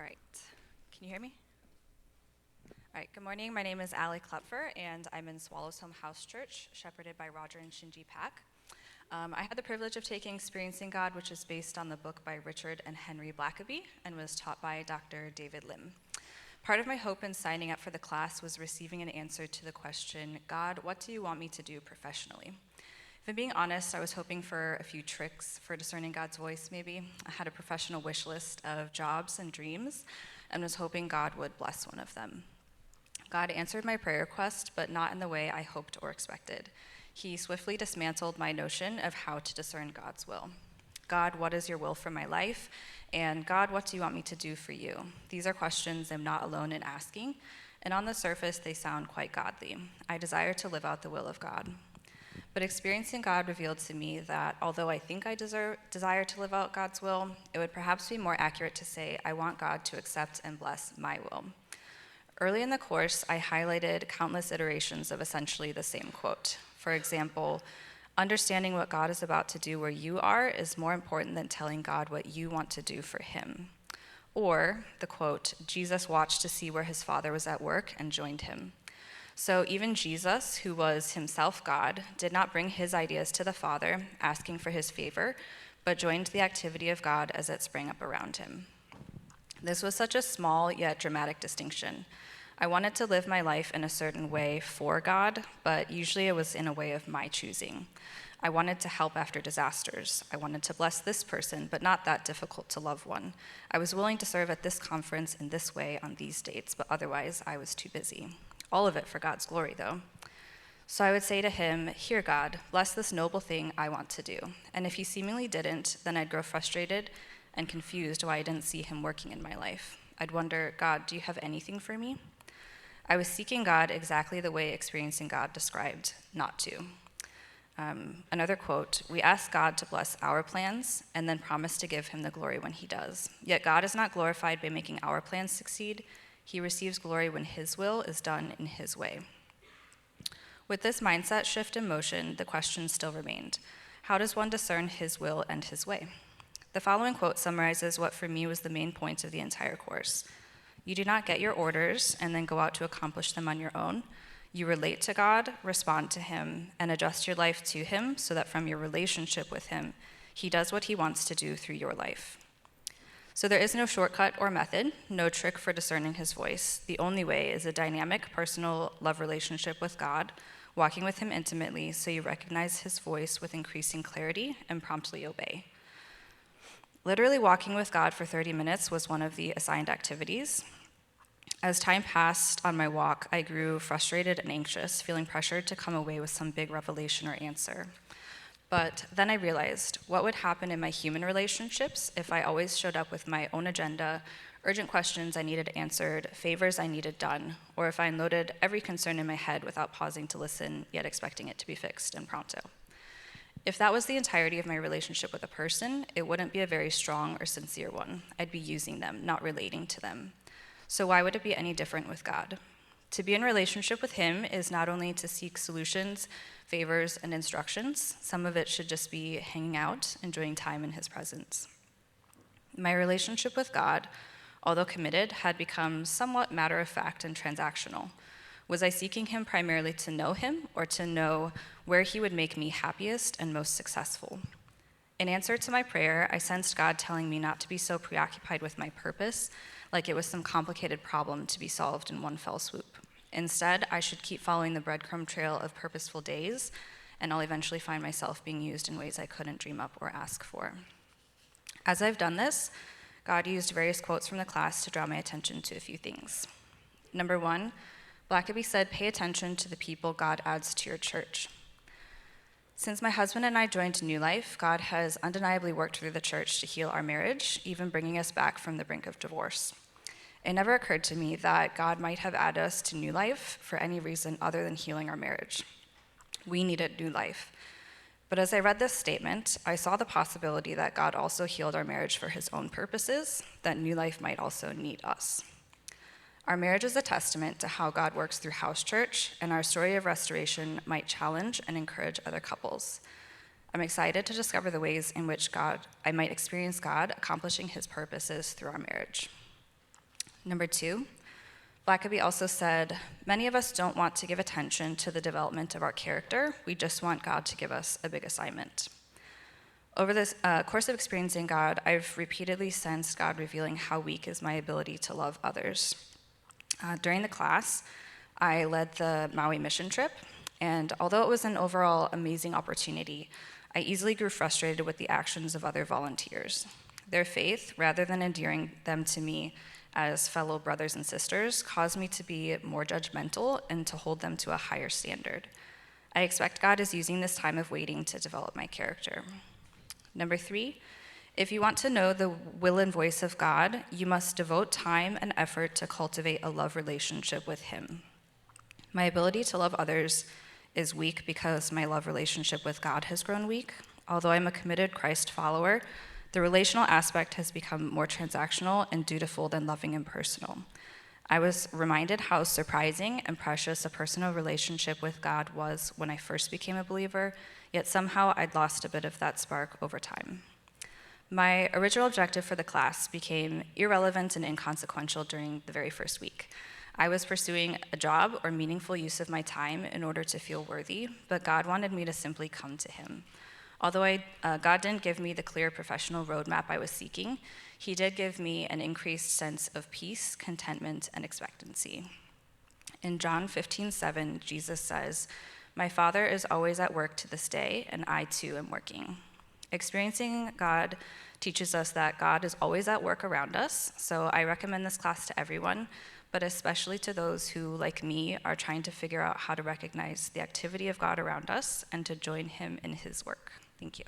right. Can you hear me? All right, good morning. My name is Klepfer, and I'm in Swallowsholme House Church, shepherded by Roger and Shinji Pak. I had the privilege of taking Experiencing God, which is based on the book by Richard and Henry Blackaby, and was taught by Dr. David Lim. Part of my hope in signing up for the class was receiving an answer to the question, God, what do you want me to do professionally? If I'm being honest, I was hoping for a few tricks for discerning God's voice, maybe. I had a professional wish list of jobs and dreams, and was hoping God would bless one of them. God answered my prayer request, but not in the way I hoped or expected. He swiftly dismantled my notion of how to discern God's will. God, what is your will for my life? And God, what do you want me to do for you? These are questions I'm not alone in asking, and on the surface, they sound quite godly. I desire to live out the will of God. But Experiencing God revealed to me that although I think I desire to live out God's will, it would perhaps be more accurate to say I want God to accept and bless my will. Early in the course, I highlighted countless iterations of essentially the same quote. For example, understanding what God is about to do where you are is more important than telling God what you want to do for him. Or the quote, Jesus watched to see where his Father was at work and joined him. So even Jesus, who was himself God, did not bring his ideas to the Father, asking for his favor, but joined the activity of God as it sprang up around him. This was such a small yet dramatic distinction. I wanted to live my life in a certain way for God, but usually it was in a way of my choosing. I wanted to help after disasters. I wanted to bless this person, but not that difficult to love one. I was willing to serve at this conference in this way on these dates, but otherwise I was too busy. All of it for God's glory, though. So I would say to him, here, God, bless this noble thing I want to do. And if he seemingly didn't, then I'd grow frustrated and confused why I didn't see him working in my life. I'd wonder, God, do you have anything for me? I was seeking God exactly the way Experiencing God described not to. Another quote, we ask God to bless our plans and then promise to give him the glory when he does. Yet God is not glorified by making our plans succeed. He receives glory when his will is done in his way. With this mindset shift in motion, the question still remained. How does one discern his will and his way? The following quote summarizes what for me was the main point of the entire course. You do not get your orders and then go out to accomplish them on your own. You relate to God, respond to him, and adjust your life to him so that from your relationship with him, he does what he wants to do through your life. So there is no shortcut or method, no trick for discerning his voice. The only way is a dynamic, personal love relationship with God, walking with him intimately so you recognize his voice with increasing clarity and promptly obey. Literally walking with God for 30 minutes was one of the assigned activities. As time passed on my walk, I grew frustrated and anxious, feeling pressured to come away with some big revelation or answer. But then I realized what would happen in my human relationships if I always showed up with my own agenda, urgent questions I needed answered, favors I needed done, or if I unloaded every concern in my head without pausing to listen, yet expecting it to be fixed and pronto. If that was the entirety of my relationship with a person, it wouldn't be a very strong or sincere one. I'd be using them, not relating to them. So why would it be any different with God? To be in relationship with him is not only to seek solutions, favors, and instructions. Some of it should just be hanging out, enjoying time in his presence. My relationship with God, although committed, had become somewhat matter-of-fact and transactional. Was I seeking him primarily to know him or to know where he would make me happiest and most successful? In answer to my prayer, I sensed God telling me not to be so preoccupied with my purpose, like it was some complicated problem to be solved in one fell swoop. Instead, I should keep following the breadcrumb trail of purposeful days, and I'll eventually find myself being used in ways I couldn't dream up or ask for. As I've done this, God used various quotes from the class to draw my attention to a few things. Number one, Blackaby said, pay attention to the people God adds to your church. Since my husband and I joined New Life, God has undeniably worked through the church to heal our marriage, even bringing us back from the brink of divorce. It never occurred to me that God might have added us to New Life for any reason other than healing our marriage. We needed New Life. But as I read this statement, I saw the possibility that God also healed our marriage for his own purposes, that New Life might also need us. Our marriage is a testament to how God works through house church, and our story of restoration might challenge and encourage other couples. I'm excited to discover the ways in which I might experience God accomplishing his purposes through our marriage. Number 2, Blackaby also said, many of us don't want to give attention to the development of our character. We just want God to give us a big assignment. Over this course of experiencing God, I've repeatedly sensed God revealing how weak is my ability to love others. During the class, I led the Maui mission trip, and although it was an overall amazing opportunity, I easily grew frustrated with the actions of other volunteers. Their faith, rather than endearing them to me as fellow brothers and sisters, caused me to be more judgmental and to hold them to a higher standard. I expect God is using this time of waiting to develop my character. Number 3, if you want to know the will and voice of God, you must devote time and effort to cultivate a love relationship with Him. My ability to love others is weak because my love relationship with God has grown weak. Although I'm a committed Christ follower, the relational aspect has become more transactional and dutiful than loving and personal. I was reminded how surprising and precious a personal relationship with God was when I first became a believer, yet somehow I'd lost a bit of that spark over time. My original objective for the class became irrelevant and inconsequential during the very first week. I was pursuing a job or meaningful use of my time in order to feel worthy, but God wanted me to simply come to Him. Although God didn't give me the clear professional roadmap I was seeking, He did give me an increased sense of peace, contentment, and expectancy. In John 15:7, Jesus says, "My Father is always at work to this day, and I too am working." Experiencing God teaches us that God is always at work around us, so I recommend this class to everyone, but especially to those who, like me, are trying to figure out how to recognize the activity of God around us and to join Him in His work. Thank you.